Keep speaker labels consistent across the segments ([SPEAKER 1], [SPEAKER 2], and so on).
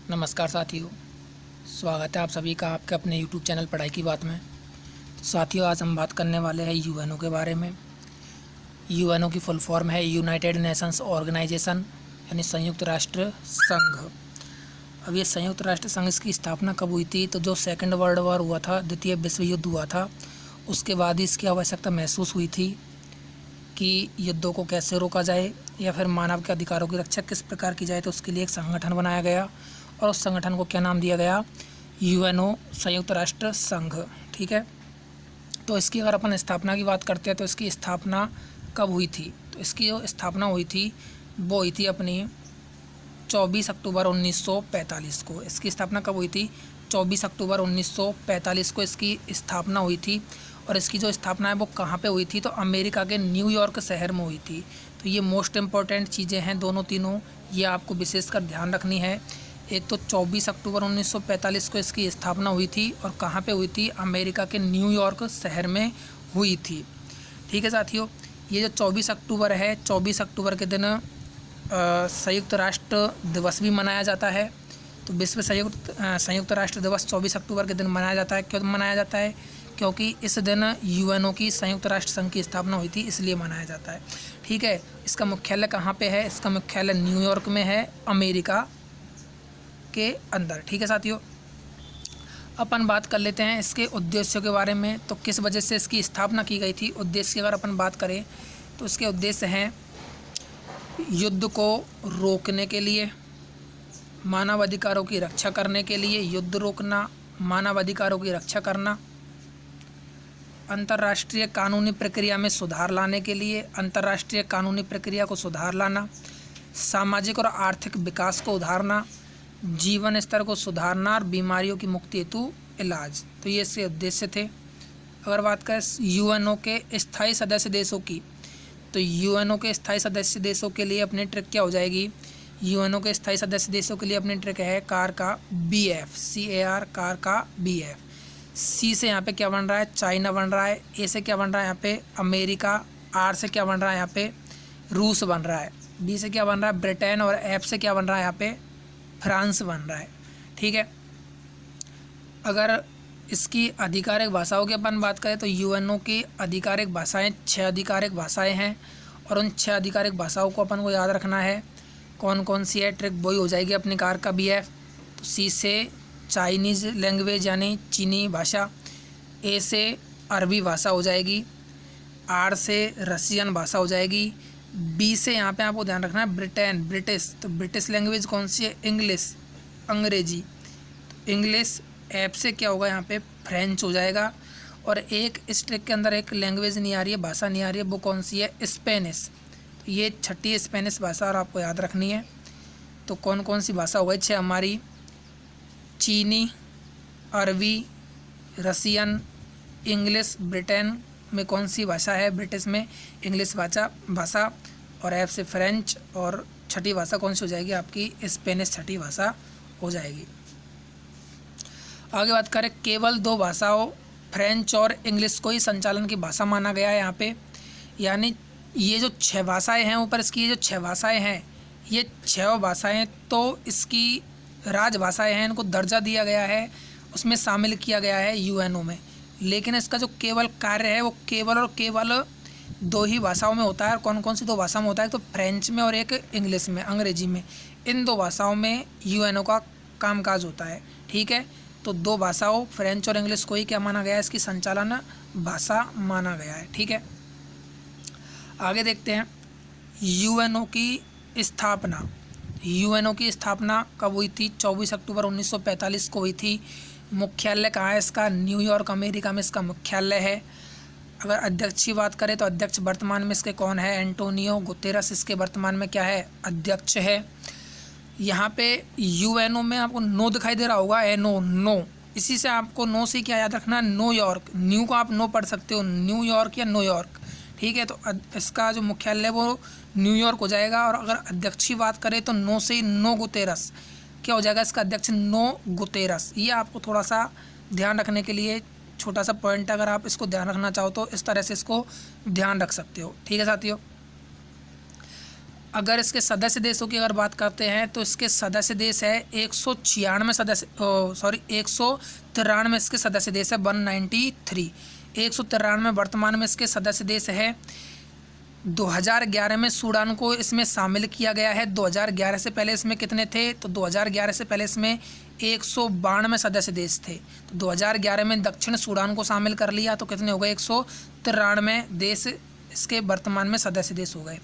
[SPEAKER 1] नमस्कार साथियों, स्वागत है आप सभी का आपके अपने YouTube चैनल पढ़ाई की बात में। तो साथियों, आज हम बात करने वाले हैं यूएनओ के बारे में। यूएनओ की फुल फॉर्म है यूनाइटेड नेशंस ऑर्गेनाइजेशन, यानी संयुक्त राष्ट्र संघ। अब ये संयुक्त राष्ट्र संघ की स्थापना कब हुई थी? तो जो सेकेंड वर्ल्ड वॉर हुआ था, द्वितीय विश्व युद्ध हुआ था, उसके बाद ही इसकी आवश्यकता महसूस हुई थी कि युद्धों को कैसे रोका जाए या फिर मानव के अधिकारों की रक्षा किस प्रकार की जाए। तो उसके लिए एक संगठन बनाया गया और उस संगठन को क्या नाम दिया गया? यूएनओ, संयुक्त राष्ट्र संघ। ठीक है, तो इसकी अगर अपन स्थापना की बात करते हैं तो इसकी स्थापना कब हुई थी? तो इसकी जो स्थापना हुई थी वो हुई थी अपनी 24 अक्टूबर 1945 को। इसकी स्थापना कब हुई थी? 24 अक्टूबर 1945 को इसकी स्थापना हुई थी। और इसकी जो स्थापना है वो कहाँ पे हुई थी? तो अमेरिका के न्यूयॉर्क शहर में हुई थी। तो ये मोस्ट इम्पॉर्टेंट चीज़ें हैं दोनों तीनों, ये आपको विशेषकर ध्यान रखनी है। एक तो 24 अक्टूबर 1945 को इसकी स्थापना हुई थी और कहाँ पे हुई थी? अमेरिका के न्यूयॉर्क शहर में हुई थी। ठीक है साथियों, ये जो 24 अक्टूबर है, 24 अक्टूबर के दिन संयुक्त राष्ट्र दिवस भी मनाया जाता है। तो विश्व संयुक्त राष्ट्र दिवस 24 अक्टूबर के दिन मनाया जाता है। क्यों मनाया जाता है? क्योंकि इस दिन यूएनओ की संयुक्त राष्ट्र संघ की स्थापना हुई थी, इसलिए मनाया जाता है। ठीक है, इसका मुख्यालय कहाँ पे है? इसका मुख्यालय न्यूयॉर्क में है, अमेरिका के अंदर। ठीक है साथियों, अपन बात कर लेते हैं इसके उद्देश्यों के बारे में। तो किस वजह से इसकी स्थापना की गई थी? उद्देश्य की अगर अपन बात करें तो इसके उद्देश्य हैं युद्ध को रोकने के लिए, मानव अधिकारों की रक्षा करने के लिए, युद्ध रोकना, मानव अधिकारों की रक्षा करना, अंतर्राष्ट्रीय कानूनी प्रक्रिया में सुधार लाने के लिए, अंतर्राष्ट्रीय कानूनी प्रक्रिया को सुधार लाना, सामाजिक और आर्थिक विकास को उधारना, जीवन स्तर को सुधारना और बीमारियों की मुक्ति हेतु इलाज। तो ये इसके उद्देश्य थे। अगर बात करें यूएनओ के स्थायी सदस्य देशों की, तो यूएनओ के स्थायी सदस्य देशों के लिए अपनी ट्रिक क्या हो जाएगी? यूएनओ के स्थायी सदस्य देशों के लिए अपनी ट्रिक है कार का BF, CAR, कार का BF। सी से यहाँ पे क्या बन रहा है? चाइना बन रहा है। ए से क्या बन रहा है यहाँ पे? अमेरिका। आर से क्या बन रहा है यहाँ पे? रूस बन रहा है। बी से क्या बन रहा है? ब्रिटेन। और एफ से क्या बन रहा है यहाँ पे? फ्रांस बन रहा है। ठीक है, अगर इसकी आधिकारिक भाषाओं की अपन बात करें तो यूएनओ की आधिकारिक भाषाएं 6 आधिकारिक भाषाएं हैं और उन 6 आधिकारिक भाषाओं को अपन को याद रखना है। कौन कौन सी है? ट्रिक वही हो जाएगी अपनी कार का BF। तो सी से चाइनीज़ लैंग्वेज यानी चीनी भाषा, ए से अरबी भाषा हो जाएगी, आर से रसियन भाषा हो जाएगी, बी से यहाँ पे आपको ध्यान रखना है ब्रिटेन, ब्रिटिश। तो ब्रिटिश लैंग्वेज कौन सी है? इंग्लिश, अंग्रेजी, तो इंग्लिश। एफ से क्या होगा यहाँ पे? फ्रेंच हो जाएगा। और एक इस ट्रिक के अंदर एक लैंग्वेज नहीं आ रही है, भाषा नहीं आ रही है, वो कौन सी है? स्पेनिश। तो ये 6ठी स्पेनिश भाषा और आपको याद रखनी है। तो कौन कौन सी भाषा हो गई? 6 हमारी, चीनी, अरबी, रसियन, इंग्लिश। ब्रिटेन में कौन सी भाषा है? ब्रिटिश में इंग्लिश भाषा। और एफ से फ्रेंच। और 6ठी भाषा कौन सी हो जाएगी आपकी? स्पेनिश 6ठी भाषा हो जाएगी। आगे बात करें, केवल 2 भाषाओं फ्रेंच और इंग्लिश को ही संचालन की भाषा माना गया है यहाँ पे। यानी ये जो 6 भाषाएँ हैं ऊपर इसकी, ये जो 6 भाषाएँ हैं, ये 6 भाषाएँ तो इसकी राजभाषाएँ हैं, इनको दर्जा दिया गया है, उसमें शामिल किया गया है यूएनओ में। लेकिन इसका जो केवल कार्य है वो केवल और केवल 2 ही भाषाओं में होता है। और कौन कौन सी 2 भाषा में होता है? तो फ्रेंच में और एक इंग्लिश में, अंग्रेजी में। इन 2 भाषाओं में यूएनओ का कामकाज होता है। ठीक है, तो 2 भाषाओं फ्रेंच और इंग्लिश को ही क्या माना गया है? इसकी संचालन भाषा माना गया है। ठीक है, आगे देखते हैं यूएनओ की स्थापना। यूएनओ की स्थापना कब हुई थी? 24 अक्टूबर 1945 को हुई थी। मुख्यालय कहाँ है इसका? न्यूयॉर्क, अमेरिका में इसका मुख्यालय है। अगर अध्यक्ष की बात करें तो अध्यक्ष वर्तमान में इसके कौन है? एंटोनियो गुतेरस इसके वर्तमान में क्या है? अध्यक्ष है। यहाँ पे यूएनओ में आपको नो दिखाई दे रहा होगा, एनो, नो। इसी से आपको नो से क्या याद रखना? न्यूयॉर्क। न्यू को आप नो पढ़ सकते हो, न्यूयॉर्क या न्यूयॉर्क। ठीक है, तो इसका जो मुख्यालय है वो न्यूयॉर्क हो जाएगा। और अगर अध्यक्ष की बात करें तो नो से नो गुतेरस क्या हो जाएगा? इसका अध्यक्ष नो गुतेरस। ये आपको थोड़ा सा ध्यान रखने के लिए छोटा सा पॉइंट, अगर आप इसको ध्यान रखना चाहो तो इस तरह से इसको ध्यान रख सकते हो। ठीक है साथियों, अगर इसके सदस्य देशों की अगर बात करते हैं तो इसके सदस्य देश है 196 सदस्य, 193 इसके सदस्य देश है, 193, 193 वर्तमान में इसके सदस्य देश है। 2011 में सूडान को इसमें शामिल किया गया है। 2011 से पहले इसमें कितने थे? तो 2011 से पहले इसमें 192 सदस्य देश थे। तो 2011 में दक्षिण सूडान को शामिल कर लिया तो कितने हो गए? 193 देश इसके वर्तमान में सदस्य देश हो गए।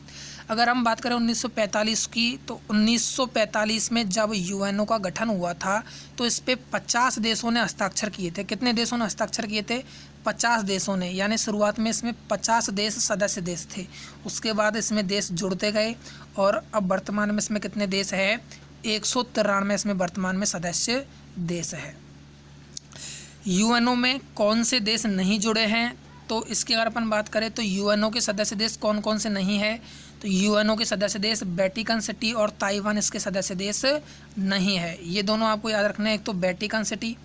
[SPEAKER 1] अगर हम बात करें 1945 की, तो 1945 में जब यूएनओ का गठन हुआ था तो इस पे 50 देशों ने हस्ताक्षर किए थे। कितने देशों ने हस्ताक्षर किए थे? 50 देशों ने, यानी शुरुआत में इसमें 50 देश सदस्य देश थे। उसके बाद इसमें देश जुड़ते गए और अब वर्तमान में इसमें कितने देश है? 193 इसमें वर्तमान में सदस्य देश है। यूएनओ में कौन से देश नहीं जुड़े हैं? तो इसकी अगर अपन बात करें तो यूएनओ के सदस्य देश कौन कौन से नहीं है? तो यूएनओ के सदस्य देश वेटिकन सिटी और ताइवान इसके सदस्य देश नहीं है। ये दोनों आपको याद रखना है, एक तो वेटिकन सिटी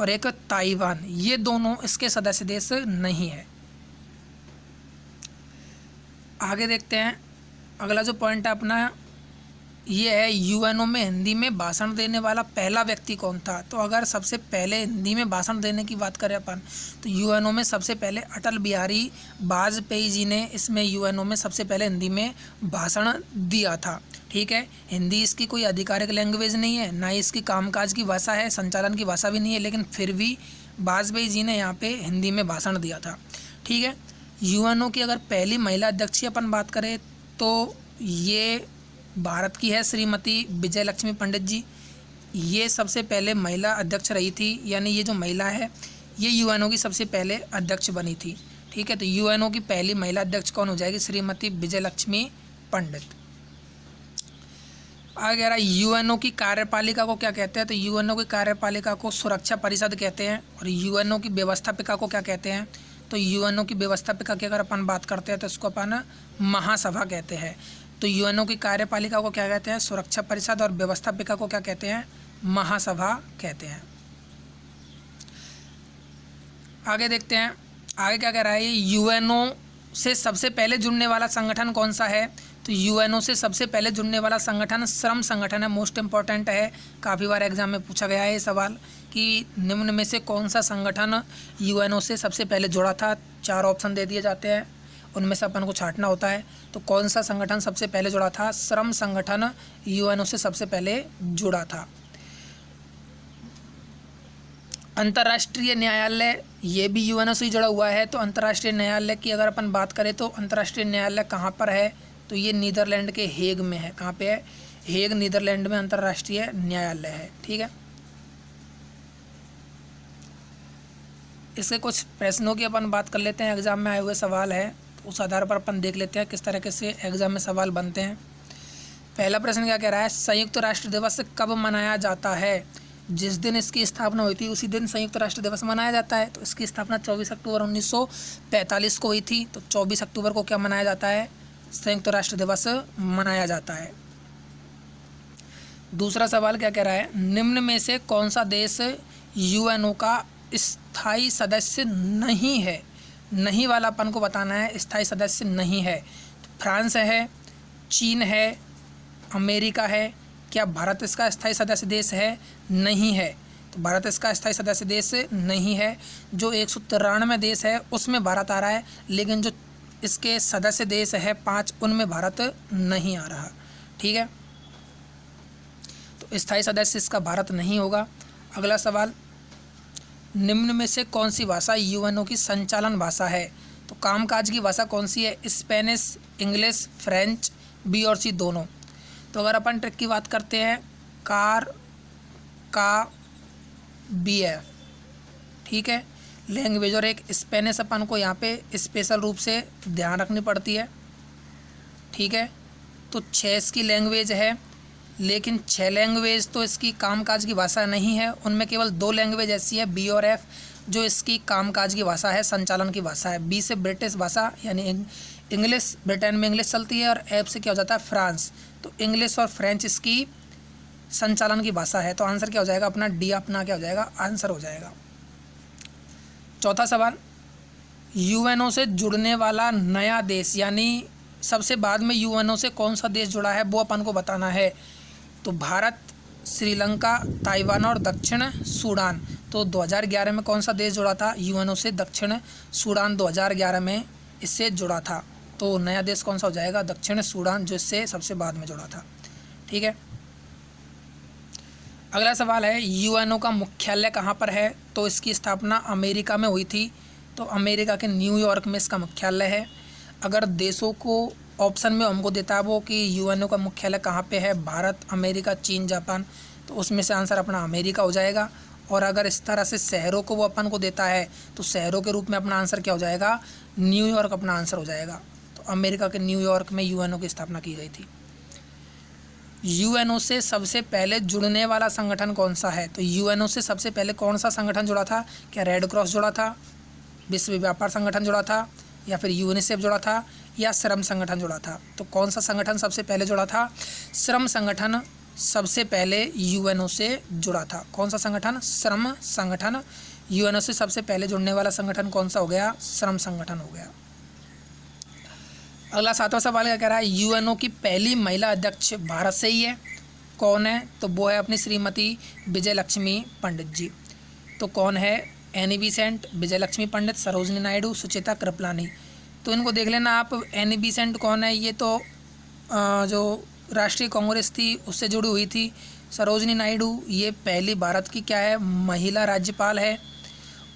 [SPEAKER 1] और एक ताइवान, ये दोनों इसके सदस्य देश नहीं है। आगे देखते हैं, अगला जो पॉइंट है अपना ये है, यूएनओ में हिंदी में भाषण देने वाला पहला व्यक्ति कौन था? तो अगर सबसे पहले हिंदी में भाषण देने की बात करें अपन, तो यूएनओ में सबसे पहले अटल बिहारी वाजपेयी जी ने इसमें यूएनओ में सबसे पहले हिंदी में भाषण दिया था। ठीक है, हिंदी इसकी कोई आधिकारिक लैंग्वेज नहीं है, ना ही इसकी कामकाज की भाषा है, संचालन की भाषा भी नहीं है, लेकिन फिर भी वाजपेयी जी ने यहाँ पे हिंदी में भाषण दिया था। ठीक है, यूएनओ की अगर पहली महिला अध्यक्ष की अपन बात करें तो ये भारत की है श्रीमती विजय लक्ष्मी पंडित जी। ये सबसे पहले महिला अध्यक्ष रही थी, यानी ये जो महिला है ये यूएनओ की सबसे पहले अध्यक्ष बनी थी। ठीक है, तो यूएनओ की पहली महिला अध्यक्ष कौन हो जाएगी? श्रीमती विजय लक्ष्मी पंडित। आगे आ रहा, यूएनओ की कार्यपालिका को क्या कहते हैं? तो यूएनओ की कार्यपालिका को सुरक्षा परिषद कहते हैं। और यूएनओ की व्यवस्थापिका को क्या कहते हैं? तो यूएनओ की व्यवस्थापिका की अगर अपन बात करते हैं तो इसको अपन महासभा कहते हैं। तो यूएनओ की कार्यपालिका को क्या कहते हैं? सुरक्षा परिषद, और व्यवस्थापिका को क्या कहते हैं? महासभा कहते हैं। आगे देखते हैं, आगे क्या कह रहा है, यूएनओ से सबसे पहले जुड़ने वाला संगठन कौन सा है? तो यूएनओ से सबसे पहले जुड़ने वाला संगठन श्रम संगठन है। मोस्ट इंपॉर्टेंट है, काफ़ी बार एग्जाम में पूछा गया है ये सवाल कि निम्न में से कौन सा संगठन यूएनओ से सबसे पहले जुड़ा था। 4 ऑप्शन दे दिए जाते हैं, उनमें से अपन को छांटना होता है। तो कौन सा संगठन सबसे पहले जुड़ा था? श्रम संगठन यूएनओ से सबसे पहले जुड़ा था। अंतर्राष्ट्रीय न्यायालय ये भी यूएनओ से ही जुड़ा हुआ है। तो अंतर्राष्ट्रीय न्यायालय की अगर अपन बात करें तो अंतर्राष्ट्रीय न्यायालय कहाँ पर है? तो ये नीदरलैंड के हेग में है। कहाँ पे है? हेग, नीदरलैंड में अंतर्राष्ट्रीय न्यायालय है। ठीक है, इसके कुछ प्रश्नों की अपन बात कर लेते हैं, एग्जाम में आए हुए सवाल है, तो उस आधार पर अपन देख लेते हैं किस तरीके से एग्जाम में सवाल बनते हैं। पहला प्रश्न क्या कह रहा है? संयुक्त राष्ट्र दिवस कब मनाया जाता है? जिस दिन इसकी स्थापना हुई थी उसी दिन संयुक्त राष्ट्र दिवस मनाया जाता है। तो इसकी स्थापना 24 अक्टूबर 1945 को हुई थी। तो 24 अक्टूबर को क्या मनाया जाता है? संयुक्त राष्ट्र दिवस मनाया जाता है। दूसरा सवाल क्या कह रहा है? निम्न में से कौन सा देश यूएनओ का स्थायी सदस्य नहीं है? नहीं वाला अपन को बताना है, स्थायी सदस्य नहीं है। तो फ्रांस है, चीन है, अमेरिका है। क्या भारत इसका स्थायी सदस्य देश है? नहीं है। तो भारत इसका स्थायी सदस्य देश नहीं है। जो 193 देश है उसमें भारत आ रहा है, लेकिन जो इसके सदस्य देश है 5, उनमें भारत नहीं आ रहा। ठीक है, तो स्थायी सदस्य इसका भारत नहीं होगा। अगला सवाल, निम्न में से कौन सी भाषा यूएनओ की संचालन भाषा है? तो कामकाज की भाषा कौन सी है? स्पेनिश, इंग्लिश, फ्रेंच, बी और सी दोनों। तो अगर अपन ट्रिक की बात करते हैं, कार का बी है। ठीक है, लैंग्वेज और एक स्पेनिश अपन को यहाँ पे स्पेशल रूप से ध्यान रखनी पड़ती है। ठीक है, तो 6 इसकी लैंग्वेज है, लेकिन 6 लैंग्वेज तो इसकी कामकाज की भाषा नहीं है। उनमें केवल 2 लैंग्वेज ऐसी है, बी और एफ, जो इसकी कामकाज की भाषा है, संचालन की भाषा है। बी से ब्रिटिश भाषा यानी इंग्लिश, ब्रिटेन में इंग्लिश चलती है, और एफ से क्या हो जाता है? फ्रांस। तो इंग्लिश और फ्रेंच इसकी संचालन की भाषा है। तो आंसर क्या हो जाएगा अपना? डी अपना क्या हो जाएगा? आंसर हो जाएगा। चौथा सवाल, यूएनओ से जुड़ने वाला नया देश, यानी सबसे बाद में यूएनओ से कौन सा देश जुड़ा है वो अपन को बताना है। तो भारत, श्रीलंका, ताइवान और दक्षिण सूडान। तो 2011 में कौन सा देश जुड़ा था यूएनओ से? दक्षिण सूडान 2011 में इससे जुड़ा था। तो नया देश कौन सा हो जाएगा? दक्षिण सूडान, जो इससे सबसे बाद में जुड़ा था। ठीक है। अगला सवाल है यूएनओ का मुख्यालय कहाँ पर है? तो इसकी स्थापना अमेरिका में हुई थी। तो अमेरिका के न्यूयॉर्क में इसका मुख्यालय है। अगर देशों को ऑप्शन में हमको देता है वो कि यूएनओ का मुख्यालय कहाँ पे है, भारत, अमेरिका, चीन, जापान, तो उसमें से आंसर अपना अमेरिका हो जाएगा। और अगर इस तरह से शहरों को वो अपन को देता है तो शहरों के रूप में अपना आंसर क्या हो जाएगा? न्यूयॉर्क अपना आंसर हो जाएगा। तो अमेरिका के न्यूयॉर्क में यूएनओ की स्थापना की गई थी। यूएनओ से सबसे पहले जुड़ने वाला संगठन कौन सा है? तो यूएनओ से सबसे पहले कौन सा संगठन जुड़ा था? क्या रेड क्रॉस जुड़ा था, विश्व व्यापार संगठन जुड़ा था, या फिर यूनिसेफ जुड़ा था, या श्रम संगठन जुड़ा था? तो कौन सा संगठन सबसे पहले जुड़ा था? श्रम संगठन सबसे पहले यूएनओ से जुड़ा था। कौन सा संगठन? श्रम संगठन। यूएनओ से सबसे पहले जुड़ने वाला संगठन कौन सा हो गया? श्रम संगठन हो गया। अगला 7वां सवाल क्या कह रहा है? यूएनओ की पहली महिला अध्यक्ष भारत से ही है। कौन है? तो वो है अपनी श्रीमती विजय लक्ष्मी पंडित जी। तो कौन है? एनी बेसेंट, विजय लक्ष्मी पंडित, सरोजिनी नायडू, सुचिता कृपलानी। तो इनको देख लेना आप। एनी बेसेंट कौन है? ये तो जो राष्ट्रीय कांग्रेस थी उससे जुड़ी हुई थी। सरोजिनी नायडू ये पहली भारत की क्या है? महिला राज्यपाल है।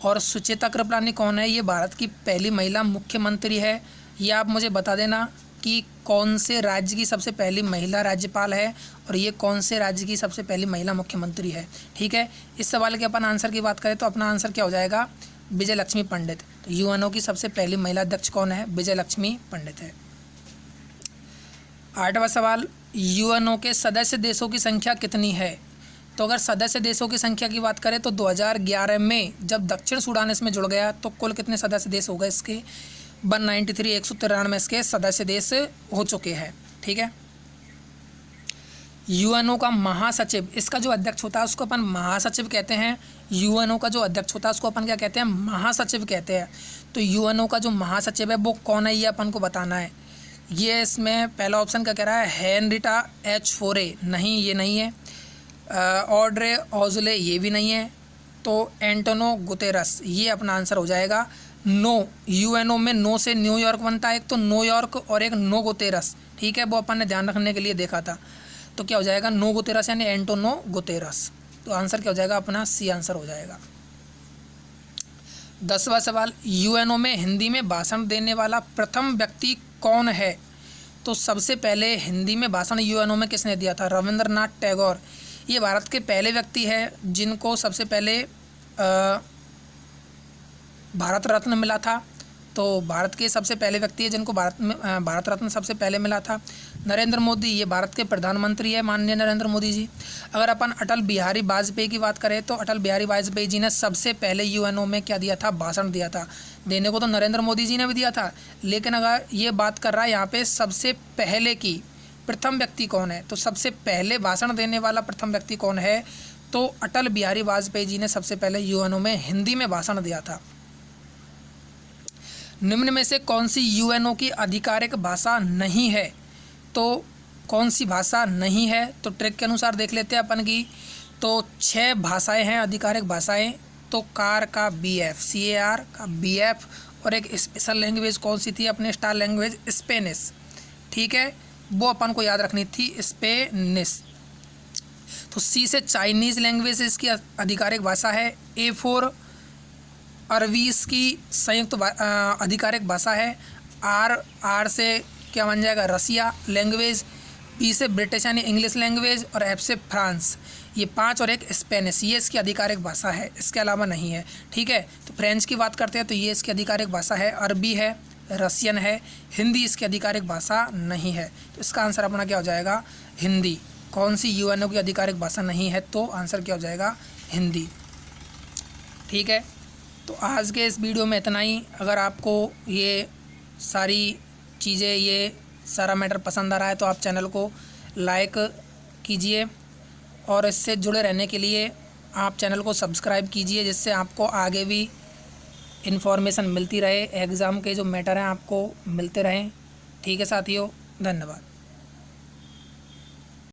[SPEAKER 1] और सुचिता कृपलानी कौन है? ये भारत की पहली महिला मुख्यमंत्री है। ये आप मुझे बता देना कि कौन से राज्य की सबसे पहली महिला राज्यपाल है और ये कौन से राज्य की सबसे पहली महिला मुख्यमंत्री है। ठीक है। इस सवाल के अपन आंसर की बात करें तो अपना आंसर क्या हो जाएगा? विजय लक्ष्मी पंडित। तो यूएनओ की सबसे पहली महिला अध्यक्ष कौन है? विजय लक्ष्मी पंडित है। 8वां सवाल, यूएनओ के सदस्य देशों की संख्या कितनी है? तो अगर सदस्य देशों की संख्या की बात करें तो 2011 में जब दक्षिण सूडान इसमें जुड़ गया तो कुल कितने सदस्य देश हो गए इसके? 193, 193 इसके सदस्य देश हो चुके हैं। ठीक है। यूएनओ का महासचिव, इसका जो अध्यक्ष होता है उसको अपन महासचिव कहते हैं। यूएनओ का जो अध्यक्ष होता है उसको अपन क्या कहते हैं? महासचिव कहते हैं। तो यूएनओ का जो महासचिव है वो कौन है ये अपन को बताना है। ये इसमें पहला ऑप्शन क्या कह रहा है? हेनरिटा एच फोरे, नहीं ये नहीं है। ऑड्रे ऑजले, ये भी नहीं है। तो एंटोनो गुतेरस, ये अपना आंसर हो जाएगा। नो, यूएनओ में नो से न्यूयॉर्क बनता है, एक तो न्यूयॉर्क और एक नो गुतेरस। ठीक है, वो अपन ने ध्यान रखने के लिए देखा था। तो क्या हो जाएगा? नो गुतेरस यानी एंटोनो गुतेरस। तो आंसर क्या हो जाएगा? अपना सी आंसर हो जाएगा। 10वां सवाल, यूएनओ में हिंदी में भाषण देने वाला प्रथम व्यक्ति कौन है? तो सबसे पहले हिंदी में भाषण यूएनओ में किसने दिया था? रविंद्रनाथ टैगोर। ये भारत के पहले व्यक्ति है जिनको सबसे पहले भारत रत्न मिला था। तो भारत के सबसे पहले व्यक्ति है जिनको भारत रत्न सबसे पहले मिला था। नरेंद्र मोदी, ये भारत के प्रधानमंत्री है, माननीय नरेंद्र मोदी जी। अगर अपन अटल बिहारी वाजपेयी की बात करें तो अटल बिहारी वाजपेयी जी ने सबसे पहले यूएनओ में क्या दिया था? भाषण दिया था। देने को तो नरेंद्र मोदी जी ने भी दिया था, लेकिन अगर ये बात कर रहा है यहाँ पे सबसे पहले की, प्रथम व्यक्ति कौन है, तो सबसे पहले भाषण देने वाला प्रथम व्यक्ति कौन है? तो अटल बिहारी वाजपेयी जी ने सबसे पहले यूएनओ में हिंदी में भाषण दिया था। निम्न में से कौन सी यूएनओ की आधिकारिक भाषा नहीं है? तो कौन सी भाषा नहीं है? तो ट्रिक के अनुसार देख लेते हैं अपन की। तो 6 भाषाएं हैं आधिकारिक भाषाएं। तो कार का BF, CAR का BF, और एक स्पेशल लैंग्वेज कौन सी थी अपने स्टार लैंग्वेज? स्पेनिश। ठीक है, वो अपन को याद रखनी थी, स्पेनिश। तो C से चाइनीज़ लैंग्वेज इसकी आधिकारिक भाषा है। A4 अरबीस की संयुक्त आधिकारिक भाषा है। R से क्या बन जाएगा? रसिया लैंग्वेज। P से ब्रिटिश यानी इंग्लिश लैंग्वेज, और F से फ्रांस। ये 5 और एक स्पेनिश, ये इसकी आधिकारिक भाषा है, इसके अलावा नहीं है। ठीक है। तो फ्रेंच की बात करते हैं तो ये इसकी आधिकारिक भाषा है। अरबी है, रसियन है, हिंदी इसकी आधिकारिक भाषा नहीं है। तो इसका आंसर अपना क्या हो जाएगा? हिंदी। कौन सी यूएनओ की आधिकारिक भाषा नहीं है? तो आंसर क्या हो जाएगा? हिंदी। ठीक है। तो आज के इस वीडियो में इतना ही। अगर आपको ये सारी चीज़ें, ये सारा मैटर पसंद आ रहा है तो आप चैनल को लाइक कीजिए, और इससे जुड़े रहने के लिए आप चैनल को सब्सक्राइब कीजिए, जिससे आपको आगे भी इन्फॉर्मेशन मिलती रहे, एग्ज़ाम के जो मैटर हैं आपको मिलते रहें। ठीक है साथियों, धन्यवाद।